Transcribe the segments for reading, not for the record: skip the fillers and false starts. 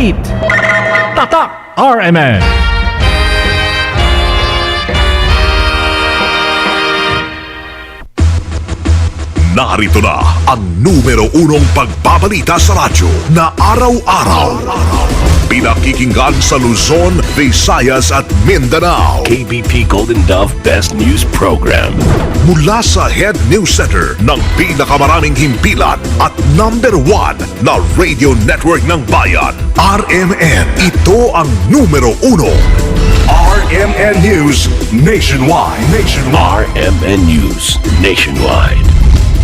Balita. Tatak RMN. Narito na ang numero unong pagbabalita sa radyo na araw-araw. Pinakikinggan sa Luzon, Visayas at Mindanao. KBP Golden Dove Best News Program. Mula sa Head News Center ng pinakamaraming himpilan at number 1 na radio network ng bayan, RMN. Ito ang numero uno. RMN News Nationwide. RMN News Nationwide.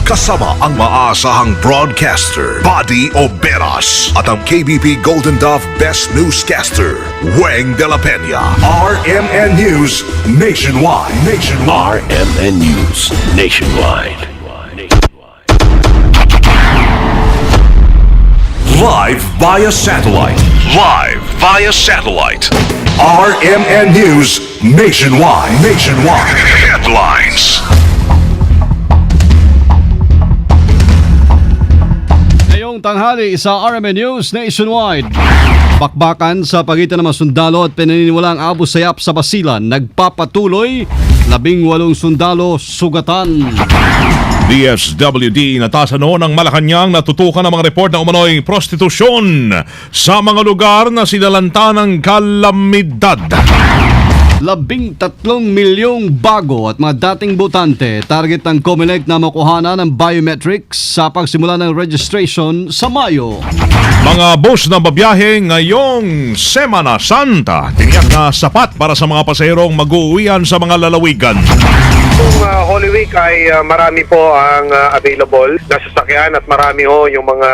Kasama ang maasahang broadcaster, Buddy Oberas, at ang KBP Golden Dove Best Newscaster, Weng de la Peña. RMN News Nationwide. RMN News Nationwide. Live via satellite. RMN News Nationwide. Headlines. Ngayong tanghali sa RMN News Nationwide. Bakbakan sa pagitan ng mga sundalo at pinaniniwalaang abusayap sa Basilan nagpapatuloy. 18 sundalo sugatan. DSWD natasan noon ng Malacanang natutukan ng mga report na umano'y prostitusyon sa mga lugar na sinalanta ng kalamidad. 13 milyong bago at mga dating botante. Target ng COMELEC na makuhana ng biometrics sa pagsimula ng registration sa Mayo. Mga bus na babiyahe ngayong Semana Santa tiniyak na sapat para sa mga pasaherong mag-uuwian sa mga lalawigan. Kung Holy Week ay marami po ang available na sasakyan at marami ho yung mga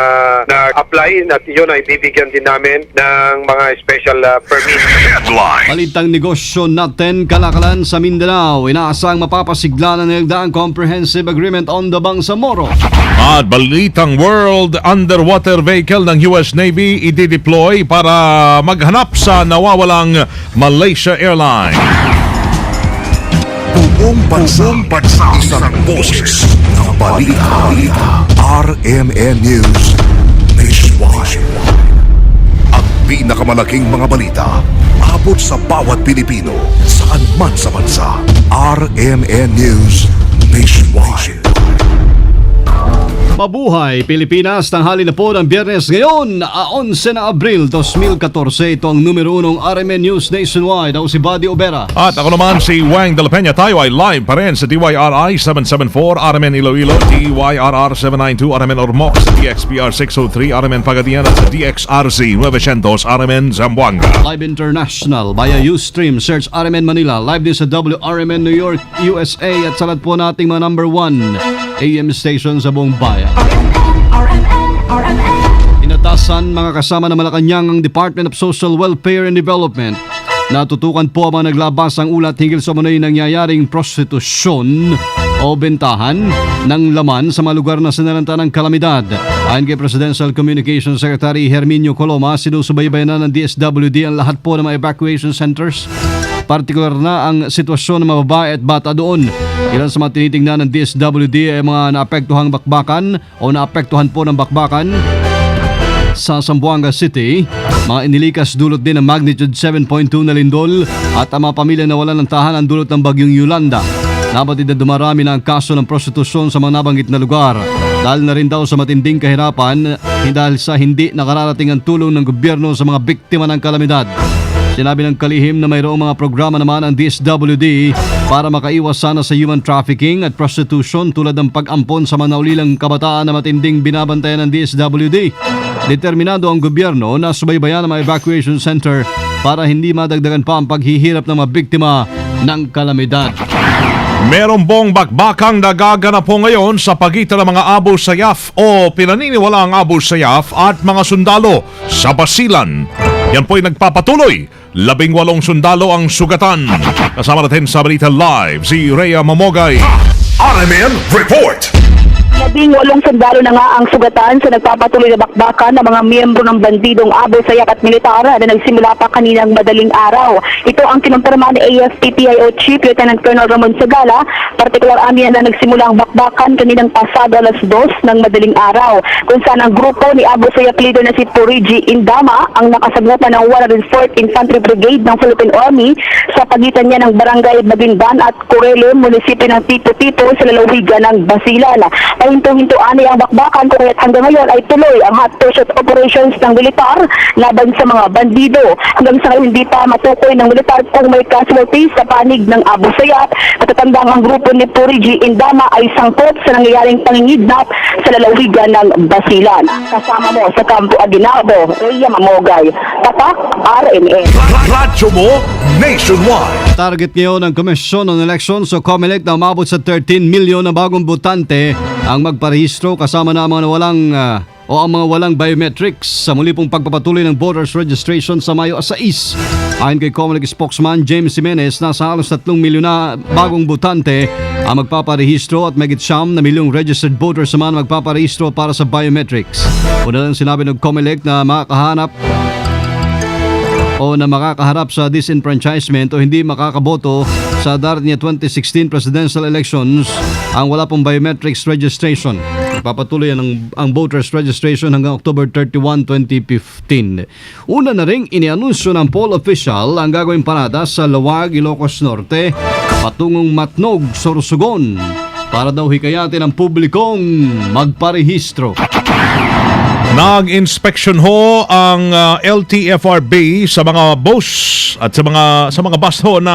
na-apply at yun ay bibigyan din namin ng mga special permit. Headline. Balitang negosyo natin, Kalakalan sa Mindanao. Inaasang mapapasigla ng nilagdaang Comprehensive Agreement on the Bangsamoro. At balitang World Underwater Vehicle ng US Navy i-deploy para maghanap sa nawawalang Malaysia Airlines. Buong bansa, isang boses ng balita. RMN News Nationwide. Ang pinakamalaking mga balita abot sa bawat Pilipino saan man sa bansa. RMN News Nationwide. Mabuhay Pilipinas, tanghali na po ng Biyernes ngayon, 11 na Abril 2014. Ito ang numero unong RMN News Nationwide. Ako si Buddy Obera. At ako naman si Weng de la Peña. Tayo ay live pa rin sa DYRI 774, RMN Iloilo, DYRR 792, RMN Ormoc, sa DXPR 603, RMN Pagadian at sa DXRZ 900, RMN Zamboanga. Live International via Ustream. Search RMN Manila. Live din sa WRMN New York, USA. At salat po nating mga number 1 AM station sa buong bayan. Inatasan mga kasama ng Malacanang ang Department of Social Welfare and Development. Natutukan po ang mga naglabas ang ulat hinggil sa manoy nangyayaring prostitusyon o bentahan ng laman sa mga lugar na sinalanta ng kalamidad. Ayon kay Presidential Communications Secretary Herminio Coloma, sinusubaybayan na ng DSWD ang lahat po ng mga evacuation centers. Partikular na ang sitwasyon ng mga babae at bata doon. Ilan sa mga tinitingnan ng DSWD ay mga naapektuhang bakbakan o naapektuhan po ng bakbakan sa Zamboanga City. Mga inilikas dulot din ng magnitude 7.2 na lindol at ang mga pamilya na wala ng tahanan dulot ng bagyong Yolanda. Nabatid na dumarami na ang kaso ng prostitusyon sa mga nabanggit na lugar. Dahil na rin daw sa matinding kahirapan dahil sa hindi nakararating ang tulong ng gobyerno sa mga biktima ng kalamidad. Sinabi ng kalihim na mayroong mga programa naman ang DSWD para makaiwas sana sa human trafficking at prostitution tulad ng pag-ampon sa mga naulilang kabataan na matinding binabantayan ng DSWD. Determinado ang gobyerno na subaybayan ang mga evacuation center para hindi madagdagan pa ang paghihirap ng mga biktima ng kalamidad. Meron pong bakbakang nagaganap po ngayon sa pagitan ng mga Abu Sayyaf o pinaniniwalaang Abu Sayyaf at mga sundalo sa Basilan. Yan po'y nagpapatuloy. 18 sundalo ang sugatan. Kasama natin sa Balita Live si Rhea Mamogay. RMN Report. 18 sundalo na nga ang sugatan sa nagpapatuloy na bakbakan ng mga miyembro ng bandidong Abu Sayyaf at militar na nagsimula pa kaninang madaling araw. Ito ang kinumpirma ni AFP-CIO Chief Lieutenant Colonel Ramon Sagala. Partikular amin na nagsimula ang bakbakan kaninang pasado alas 2 ng madaling araw, kung saan ang grupo ni Abu Sayyaf leader na si Puriji Indama ang nakasagupan ng 104th Infantry Brigade ng Philippine Army sa pagitan niya ng Barangay Babinban at Corele, munisipyo ng Tito-Tito sa lalawigan ng Basilan. Pahinto-hintuan ay ang bakbakan kung kaya't hanggang ngayon ay tuloy ang hot pursuit operations ng militar laban sa mga bandido. Hanggang sa ngayon hindi pa matukoy ng militar kung may casualties sa panig ng Abu Sayyaf. Katatandang ang grupo ni Puriji Indama ay sangkot sa nangyayaring pangingidnap sa lalawigan ng Basilan. Kasama mo sa Campo Aguinaldo, Rhea Mamogay, Tatak, RMN. Radyo mo nationwide. Target ngayon ng Komisyon ng Elections o COMELEC na umabot sa 13 milyon na bagong botante ang magparehistro kasama na ang mga walang biometrics sa muli pong pagpapatuloy ng voters registration sa Mayo 6. Ayon kay COMELEC spokesman James Jimenez, nasa halos 3 milyon na bagong botante ang magpaparehistro at mahigit 9 milyong registered voters naman magpaparehistro para sa biometrics. Una lang sinabi ng COMELEC na makakaharap sa disenfranchisement o hindi makakaboto sa darating na 2016 presidential elections ang wala pong biometrics registration. Papatuloy ang voters registration hanggang October 31, 2015. Una na ring inianunsyo ng poll official ang gagawing parada sa Lawag, Ilocos Norte patungong Matnog, Sorsogon para daw hikayatin ang publikong magparehistro. Nag-inspection ho ang LTFRB sa mga bus at sa mga bus ho na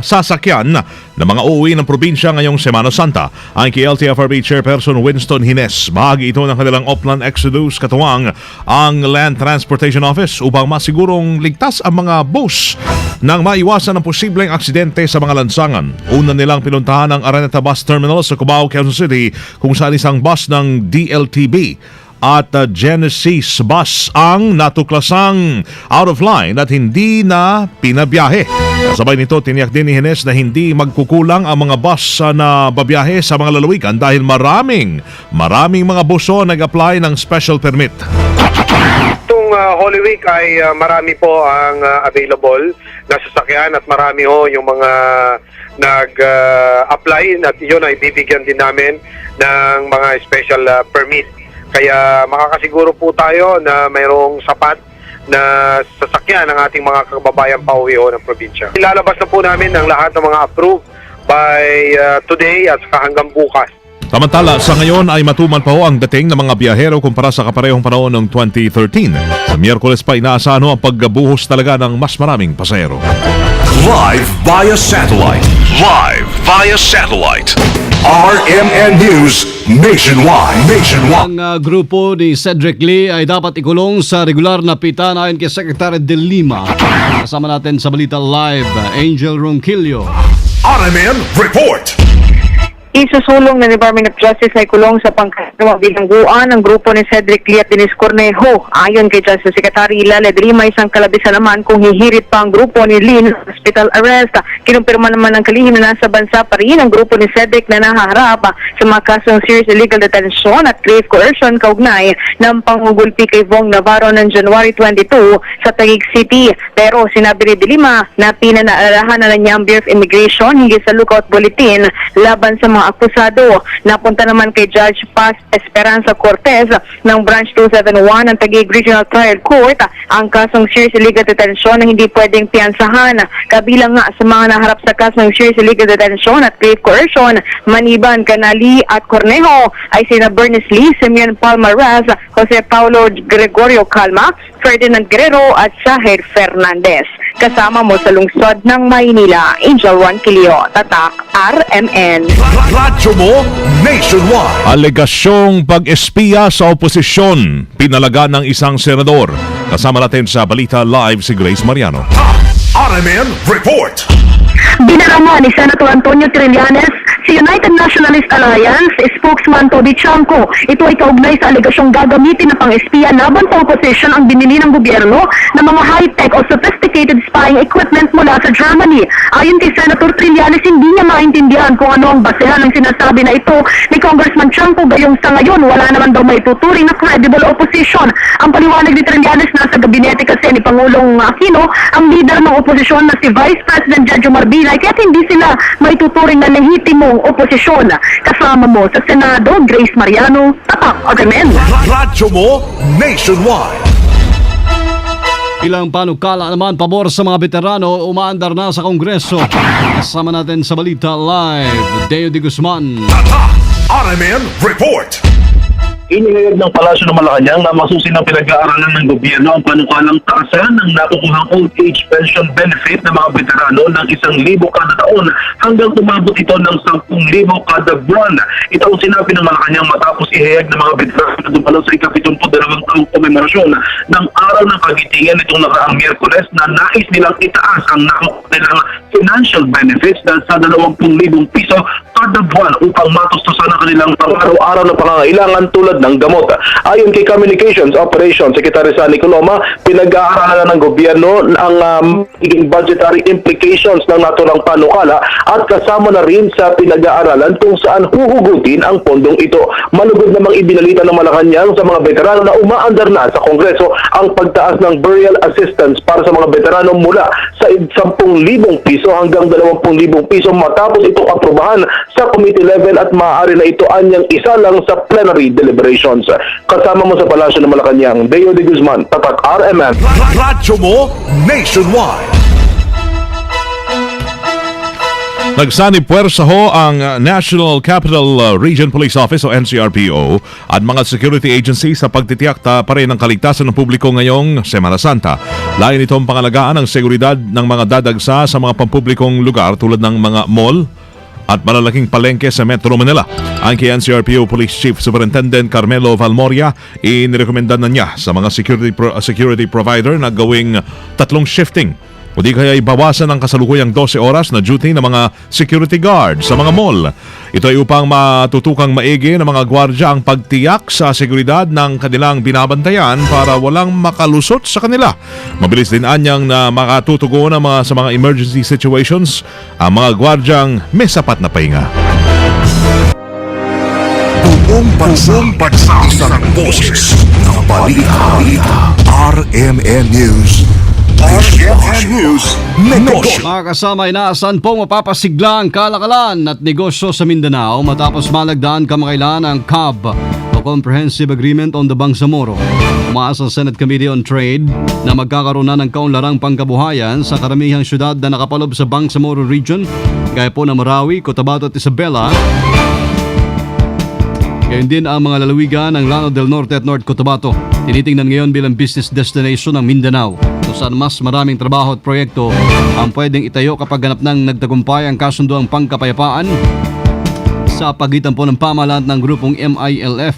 sasakyan na mga uuwi ng probinsya ngayong Semana Santa. Ayon kay LTFRB Chairperson Winston Hines, bahagi ito ng kanilang Oplan Exodus katuwang ang Land Transportation Office upang masigurong ligtas ang mga bus nang maiwasan ang posibleng aksidente sa mga lansangan. Una nilang pinuntahan ang Araneta Bus Terminal sa Cubao, Quezon City kung saan isang bus ng DLTB at Genesis bus ang natuklasang out of line at hindi na pinabiyahe. Sabay nito, tiniyak din ni Hines na hindi magkukulang ang mga bus na babiyahe sa mga lalawigan dahil maraming mga buso nag-apply ng special permit. Itong Holy Week ay marami po ang available na sasakyan at marami ho yung mga nag-apply at yun ay bibigyan din namin ng mga special permit. Kaya makakasiguro po tayo na mayroong sapat na sasakyan ng ating mga kababayan pauwi ho ng probinsya. Ilalabas na po namin ang lahat ng mga approved by today at saka hanggang bukas. Samantala, sa ngayon ay matuman pa ho ang dating ng mga biyahero kumpara sa kaparehong panahon ng 2013. Sa Miyerkules pa inaasahan ho ang pagbuhos talaga ng mas maraming pasahero. Live via satellite. RMN News Nationwide. Ang grupo ni Cedric Lee ay dapat ikulong sa regular na pitan ayon kay Secretary De Lima. Kasama natin sa Balita Live, Angel Ronquillo. RMN Report. Isusulong ng Department of Justice ay kulong sa pangkasama bilangguan ng grupo ni Cedric Lee at Dennis Cornejo. Ayon kay Justice Secretary Ilale de Lima, isang kalabisan naman kung hihirit pa ang grupo ni Lee ng hospital arrest. Kinumpirma naman ng kalihim na nasa bansa pa rin ang grupo ni Cedric na nahaharap sa mga kasong serious illegal detention at grave coercion kaugnay ng pangugulpi kay Vong Navarro ng January 22 sa Taguig City. Pero sinabi ni de Lima na pinanaalahan na niya ang Bureau of Immigration hingga sa lookout bulletin laban sa mga akusado. Napunta naman kay Judge Paz Esperanza Cortez ng Branch 271 ng Taguig Regional Trial Court ang kasong serious illegal detention na hindi pwedeng piyansahan. Kabilang nga sa mga naharap sa kasong serious illegal detention at grave coercion, Maniban, Canali at Cornejo ay sina Bernice Lee, Simeon Palmaraz, Jose Paulo Gregorio Calma, Ferdinand Guerrero at Shahid Fernandez. Kasama mo sa lungsod ng Maynila, Angel Ronquillo, Tatak, RMN. Radyo mo Nationwide. Alegasyong pag-espiya sa oposisyon, pinalaga ng isang senador. Kasama natin sa Balita Live si Grace Mariano. RMN Report. Binarama ni Senator Antonio Trillanes si United Nationalist Alliance spokesman Toby Chanco. Ito ay kaugnay sa alegasyong gagamitin na pang-espiya laban sa opposition ang binili ng gobyerno ng mga high-tech o sophisticated sophisticated spying equipment mula sa Germany. Ayon kay Senator Trillanes, hindi niya maintindihan kung ano ang basehan ng sinasabi na ito ni Congressman Chanco, gayong sa ngayon wala naman daw may tuturing na credible opposition. Ang paliwanag ni Trillanes, nasa gabinete kasi ni Pangulong Aquino ang leader ng oposisyon na si Vice President Jojo Marbulay, kaya hindi sila may tuturing na lehitimong oposisyon. Kasama mo sa Senado, Grace Mariano, Tatak RMN. Radyo mo nationwide. Ilang panukala naman pabor sa mga veterano umaandar na sa Kongreso. Kasama natin sa Balita Live, Deo de Guzman. Tatak RMN Report. Inihayag ng Palasyo ng Malacanang na masusin ng pinag-aaralan ng gobyerno ang panukalang taasan ng nakukuhang old age pension benefit ng mga veterano ng 1,000 kada taon hanggang tumabot ito ng 10,000 kada buwan. Ito ang sinabi ng Malacanang matapos ihayag ng mga veterano na dumalo sa ika-72 taong komemorasyon ng Araw ng Kagitingan nitong nakaraang Miyerkules na nais nilang itaas ang nakukuha nilang financial benefits dahil sa 20,000 piso kada buwan upang matustusan ang kanilang pang-araw-araw na pangangailangan tulad ng gamot. Ayon kay Communications Operations Secretary Sani Coloma, pinag-aaralan ng gobyerno ang budgetary implications ng naturang panukala at kasama na rin sa pinag-aaralan kung saan huhugutin ang pondong ito. Malugod namang ibinalita ng Malacanang sa mga veterano na umaandar na sa Kongreso ang pagtaas ng burial assistance para sa mga veterano mula sa 10,000 piso hanggang 20,000 piso matapos itong aprubahan sa committee level at maaari na ito anyang isa lang sa plenary deliberations. Kasama mo sa Palasyo ng Malacanang, Deo de Guzman, Tatak RMN. Radyo mo nationwide. Nagsanib puwersa ho ang National Capital Region Police Office o NCRPO at mga security agencies sa pagtitiyak pa rin ng kaligtasan ng publiko ngayong Semana Santa. Layo nitong pangalagaan ang seguridad ng mga dadagsa sa mga pampublikong lugar tulad ng mga mall at malalaking palengke sa Metro Manila. Ang kay NCRPO Police Chief Superintendent Carmelo Valmoria, inirekomendan na niya sa mga security provider na gawing 3 shifting o di kaya ibawasan ang kasalukuyang 12 oras na duty ng mga security guard sa mga mall. Ito ay upang matutukang maigi ng mga gwardya ang pagtiyak sa seguridad ng kanilang binabantayan para walang makalusot sa kanila. Mabilis din anyang na makatutugon sa mga emergency situations ang mga gwardyang may sapat na pahinga. Buong bansa, isang boses ng balita. RMN News. RMN News. Negosyo. Mga kasama, inaasahan pong mapapasigla ang kalakalan at negosyo sa Mindanao matapos malagdaan kamakailan ang CAB o Comprehensive Agreement on the Bangsamoro. Umaasa ang Senate Committee on Trade na magkakaroon na ng kaunlarang pangkabuhayan sa karamihang syudad na nakapalob sa Bangsamoro Region, gaya po ng Marawi, Cotabato at Isabela. Gayon din ang mga lalawigan ng Lanao del Norte at North Cotabato. Tinitingnan ngayon bilang business destination ng Mindanao, kung saan mas maraming trabaho at proyekto ang pwedeng itayo kapag ganap ng nagtagumpay ang kasunduang pangkapayapaan sa pagitan po ng pamahalaan ng grupong MILF.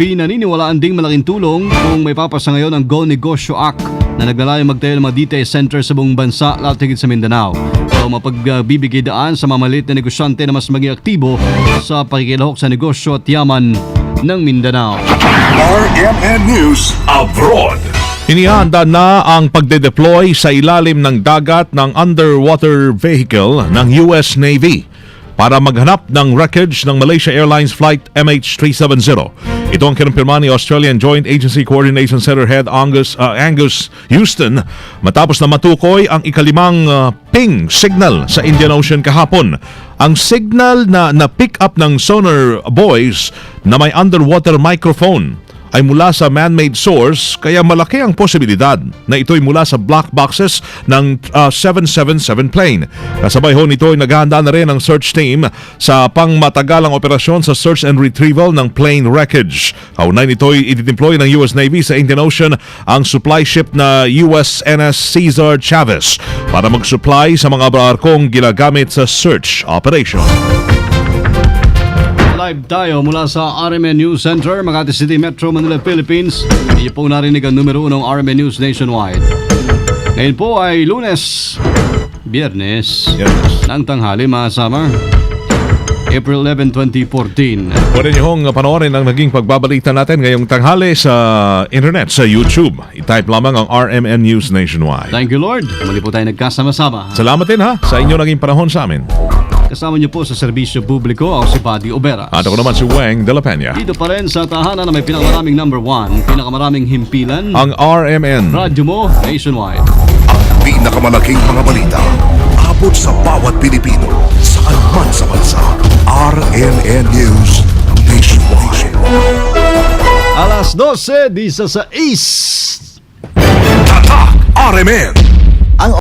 Pinaniniwalaan ding malaking tulong kung may papasa ngayon ang Go Negosyo Act na naglalayong magtayo ng mga detail center sa buong bansa, lalo tigit sa Mindanao. So mapagbibigay daan sa mamalit na negosyante na mas maging aktibo sa pakikilahok sa negosyo at yaman ng Mindanao. RMN News Abroad. Inihanda na ang pagde-deploy sa ilalim ng dagat ng underwater vehicle ng US Navy para maghanap ng wreckage ng Malaysia Airlines Flight MH370. Ito ang kinumpirma ni Australian Joint Agency Coordination Center Head Angus Houston matapos na matukoy ang ikalimang ping signal sa Indian Ocean kahapon. Ang signal na na-pick up ng sonar buoys na may underwater microphone ay mula sa man-made source, kaya malaki ang posibilidad na ito'y mula sa black boxes ng 777 plane. Kasabay ho nito ay naghahanda na rin ang search team sa pangmatagalang operasyon sa search and retrieval ng plane wreckage. Kaunay nito'y idideploy ng US Navy sa Indian Ocean ang supply ship na USNS Cesar Chavez para mag-supply sa mga barkong ginagamit sa search operation. Live tayo mula sa RMN News Center, Makati City, Metro Manila, Philippines. Iyo po narinig ang numero 1 ng RMN News Nationwide. Ngayon po ay Lunes, Biyernes ng tanghali, mga summer. April 11, 2014. Pwede niyo hong panoorin ang naging pagbabalita natin ngayong tanghali sa internet, sa YouTube. I-type lamang ang RMN News Nationwide. Thank you, Lord. Muli po tayo nagkasama-sama. Salamat din ha sa inyo naging panahon sa amin. Kasama niyo po sa serbisyo publiko ako si Buddy Oberas. At ako naman si Weng de la Peña. Dito pa rin sa tahanan na may pinakamaraming number 1, pinakamaraming himpilan, Ang RMN. radyo mo nationwide. Ang pinakamalaking mga balita. Abot sa bawat Pilipino. Saan man sa bansa. RMN News Nationwide. Alas 12, di sa East. Tatak RMN.